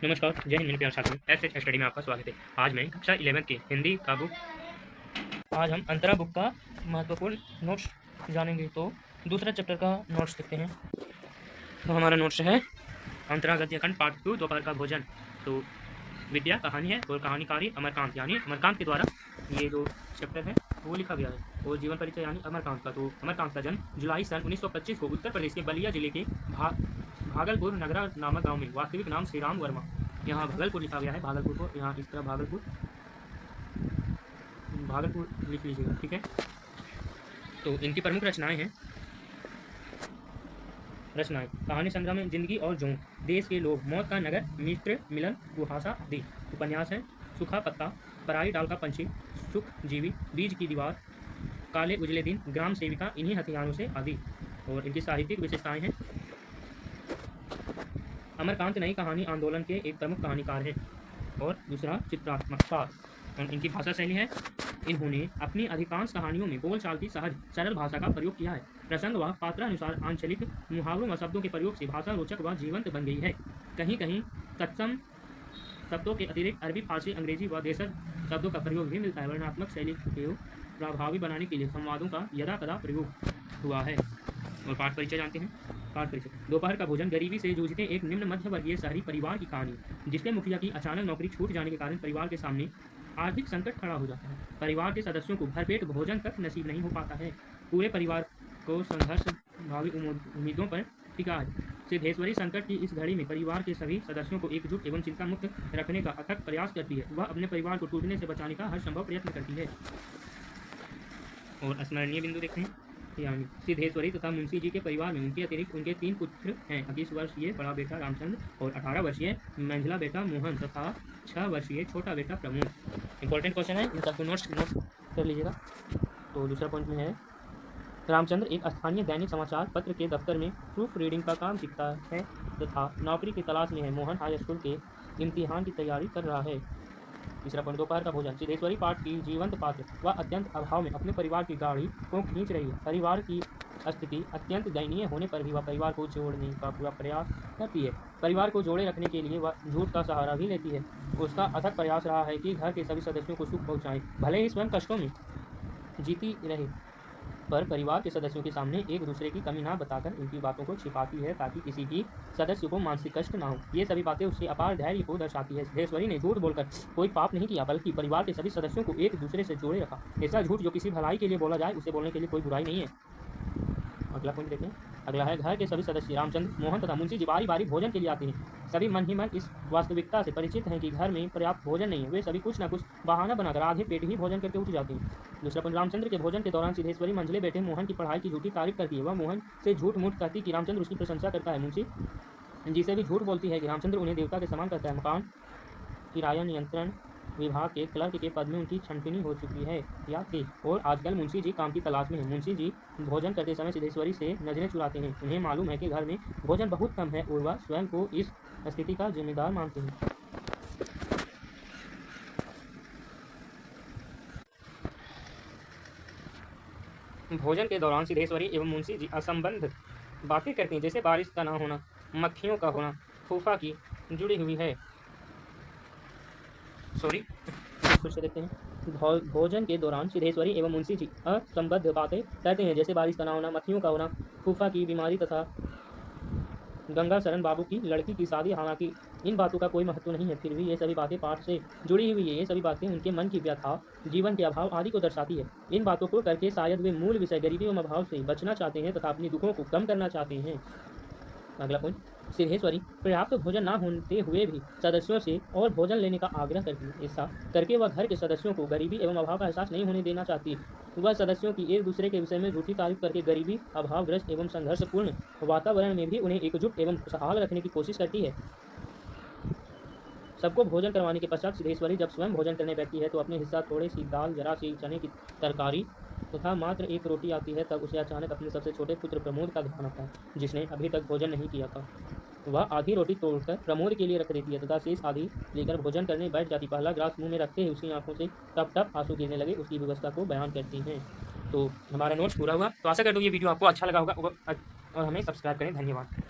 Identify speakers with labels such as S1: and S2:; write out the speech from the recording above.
S1: नमस्कार, जय हिंद मेरे प्यारे छात्रों। एसएच स्टडी में आपका स्वागत है। आज मैं कक्षा 11 की हिंदी का बुक आज हम अंतरा बुक का महत्वपूर्ण नोट्स जानेंगे। तो दूसरा चैप्टर का नोट्स देखते हैं। तो हमारा नोट्स है अंतरा गद्य खंड पार्ट 2 दोपहर का भोजन। तो विद्या कहानी है और कहानीकारी अमरकांत यानी अमरकांत के द्वारा ये जो चैप्टर है वो लिखा गया है। और जीवन परिचय यानी अमरकांत का। तो अमरकांत का जन्म जुलाई सन 1925 को उत्तर प्रदेश के बलिया जिले के भागलपुर नगरा नामक गांव में, वास्तविक नाम श्री राम वर्मा, यहाँ भागलपुर लिखा गया है, भागलपुर को यहाँ इस तरह भागलपुर लिख लीजिएगा, ठीक है। तो इनकी प्रमुख रचनाएं हैं। कहानी संग्रह में जिंदगी और जोंक, देश के लोग, मौत का नगर, मित्र मिलन, कुहासा आदि। उपन्यास है सूखा पत्ता, पराई डाल का पंछी, सुख जीवी, बीज की दीवार, काले उजले दिन, ग्राम सेविका, इन्हीं हथियारों से आदि। और इनकी साहित्यिक विशेषताएं हैं। अमरकांत नई कहानी आंदोलन के एक प्रमुख कहानीकार है। और दूसरा चित्रात्मकता। और इनकी भाषा शैली है, इन्होंने अपनी अधिकांश कहानियों में बोलचाल की सहज सरल भाषा का प्रयोग किया है। प्रसंग व पात्रानुसार आंचलिक मुहावरों व शब्दों के प्रयोग से भाषा रोचक व जीवंत बन गई है। कहीं कहीं तत्सम शब्दों के अतिरिक्त अरबी, फारसी, अंग्रेजी व देशज शब्दों का प्रयोग भी मिलता है। वर्णनात्मक शैली को प्रभावी बनाने के लिए संवादों का यदा कदा प्रयोग हुआ है। और पाठ परिचय जानते हैं। पाठ परिचय। दोपहर का भोजन गरीबी से जूझते एक निम्न मध्य वर्गीय शहरी परिवार की कहानी, जिसके मुखिया की अचानक नौकरी छूट जाने के कारण परिवार के सामने आर्थिक संकट खड़ा हो जाता है। परिवार के सदस्यों को भरपेट भोजन तक नसीब नहीं हो पाता है। पूरे परिवार को संघर्ष भावी उम्मीदों पर टिका है। सिद्धेश्वरी संकट की इस घड़ी में परिवार के सभी सदस्यों को एकजुट एवं चिंता मुक्त रखने का अथक प्रयास करती है। वह अपने परिवार को टूटने से बचाने का हर संभव प्रयत्न करती है। और स्मरणीय बिंदु देखें, यानी सिद्धेश्वरी तथा मुंशी जी के परिवार में उनके अतिरिक्त उनके 3 पुत्र हैं। 21 वर्षीय बड़ा बेटा रामचंद्र और 18 वर्षीय मंझला बेटा मोहन तथा 6 वर्षीय छोटा बेटा प्रमोद। इंपॉर्टेंट क्वेश्चन है, इन सबको नोट्स कर लीजिएगा। तो दूसरा पॉइंट में है, रामचंद्र एक स्थानीय दैनिक समाचार पत्र के दफ्तर में प्रूफ रीडिंग का काम सीखता है तथा नौकरी की तलाश में है। मोहन हाई स्कूल के इम्तिहान की तैयारी कर रहा है। तीसरा पॉइंट, दोपहर का भोजन। सिद्धेश्वरी पाठ की जीवंत पात्र व अत्यंत अभाव में अपने परिवार की गाड़ी को खींच रही है। परिवार की स्थिति अत्यंत दयनीय होने पर भी वह परिवार को जोड़ने का पूरा प्रयास करती है। परिवार को जोड़े रखने के लिए वह झूठ का सहारा भी लेती है। उसका अथक प्रयास रहा है कि घर के सभी सदस्यों को सुख पहुँचाए, भले ही स्वयं कष्टों में जीती रहे, पर परिवार के सदस्यों के सामने एक दूसरे की कमी ना बताकर उनकी बातों को छिपाती है ताकि किसी भी सदस्य को मानसिक कष्ट ना हो। ये सभी बातें उसके अपार धैर्य को दर्शाती है। सिद्धेश्वरी ने झूठ बोलकर कोई पाप नहीं किया, बल्कि परिवार के सभी सदस्यों को एक दूसरे से जोड़े रखा। ऐसा झूठ जो किसी भलाई के लिए बोला जाए, उसे बोलने के लिए कोई बुराई नहीं है। अगला पॉइंट देखें। अगला है, घर के सभी सदस्य रामचंद्र, मोहन तथा मुंशी जी बारी बारी भोजन के लिए आते हैं। सभी मन ही मन इस वास्तविकता से परिचित हैं कि घर में पर्याप्त भोजन नहीं है। वे सभी कुछ न कुछ बहाना बनाकर आधे पेट ही भोजन करके उठ जाते हैं। दूसरा पॉइंट, रामचंद्र के भोजन के दौरान सिद्धेश्वरी मंझले बेटे मोहन की पढ़ाई की झूठी तारीफ करती है। वह मोहन से झूठ मूठ कहती कि रामचंद्र उसकी प्रशंसा करता है। मुंशी जी से भी झूठ बोलती है कि रामचंद्र उन्हें देवता के समान करता है। मकान किराया नियंत्रण विभाग के क्लर्क के पद में उनकी छंटनी हो चुकी है या थी, और आजकल मुंशी जी काम की तलाश में हैं। मुंशी जी भोजन करते समय सिद्धेश्वरी से नजरें चुराते हैं। उन्हें मालूम है कि घर में भोजन बहुत कम है और वह स्वयं को इस स्थिति का जिम्मेदार मानते हैं। भोजन के दौरान सिद्धेश्वरी एवं मुंशी जी असंबद्ध बातें करते हैं, जैसे बारिश का ना होना, मक्खियों का होना, फूफा की जुड़ी हुई है। फिर से देखते हैं। भोजन के दौरान सिद्धेश्वरी एवं मुंशी जी असंबद्ध बातें करते हैं, जैसे बारिश का ना होना, मक्खियों का होना, फूफा की बीमारी तथा गंगा शरण बाबू की लड़की की शादी। हालांकि इन बातों का कोई महत्व नहीं है, फिर भी ये सभी बातें पाठ से जुड़ी हुई है। ये सभी बातें उनके मन की व्यथा, जीवन के अभाव आदि को दर्शाती है। इन बातों को करके शायद वे मूल विषय गरीबी एवं अभाव से बचना चाहते हैं तथा अपनी दुखों को कम करना चाहते हैं। अगला पॉइंट, सिद्धेश्वरी पर्याप्त भोजन न होते हुए भी सदस्यों से और भोजन लेने का आग्रह करती है। ऐसा करके वह घर के सदस्यों को गरीबी एवं अभाव का एहसास नहीं होने देना चाहती। वह सदस्यों की एक दूसरे के विषय में झूठी तारीफ करके गरीबी, अभावग्रस्त एवं संघर्षपूर्ण वातावरण में भी उन्हें एकजुट एवं खुशहाल रखने की कोशिश करती है। सबको भोजन करवाने के पश्चात सिद्धेश्वरी जब स्वयं भोजन करने बैठती है तो अपने हिस्सा थोड़ी सी दाल, जरा सी चने की तरकारी तथा मात्र एक रोटी आती है। तब उसे अचानक अपने सबसे छोटे पुत्र प्रमोद का ध्यान आता है, जिसने अभी तक भोजन नहीं किया था। वह आधी रोटी तोड़कर प्रमोद के लिए रख देती है तथा शेष आधी लेकर भोजन करने बैठ जाती। पहला ग्लास मुंह में रखते ही उसकी आंखों से टप टप आंसू गिरने लगे। उसकी व्यवस्था को बयान करती हैं। तो हमारा नोट्स पूरा हुआ। तो आशा करता हूँ ये वीडियो आपको अच्छा लगा होगा और हमें सब्सक्राइब करें। धन्यवाद।